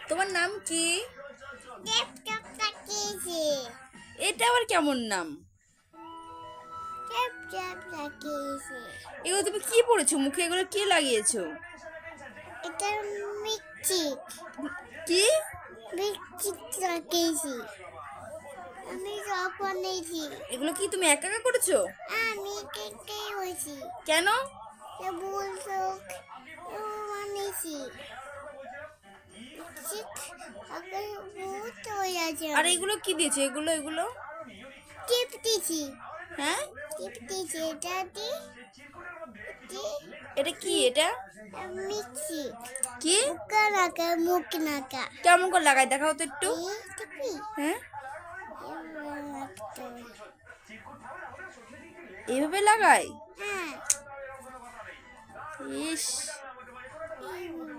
তোমার নাম কি? ল্যাপটপটা কিয়েছে। এটা আবার কেমন নাম? ল্যাপটপটা কিয়েছে। এগুলো তুমি কি পড়েছো মুখে? এগুলো কি লাগিয়েছো? এটা মিকচিক। কি? মিকচিক লাগিয়েছি। আমি সব বানিয়েছি। এগুলো কি তুমি একা একা করেছো? আমি কেকে হয়েছি। কেন? বলছো বানিয়েছি। মিকচিক আগে বহুত হয়ে আছে। আর এগুলো কি দিয়েছো? এগুলো এগুলো টিপ দিয়েছি। হ্যাঁ, টিপ দিয়েছি। এটা দি এটা কি? এটা মিকচিক। কি? মুখে নাকা মুখ নাকা। কেমন করে লাগাই দেখাও তো একটু। এই টিপি। হ্যাঁ, এবার রাখতে হবে। এইভাবে লাগাই? হ্যাঁ ইস, এইভাবে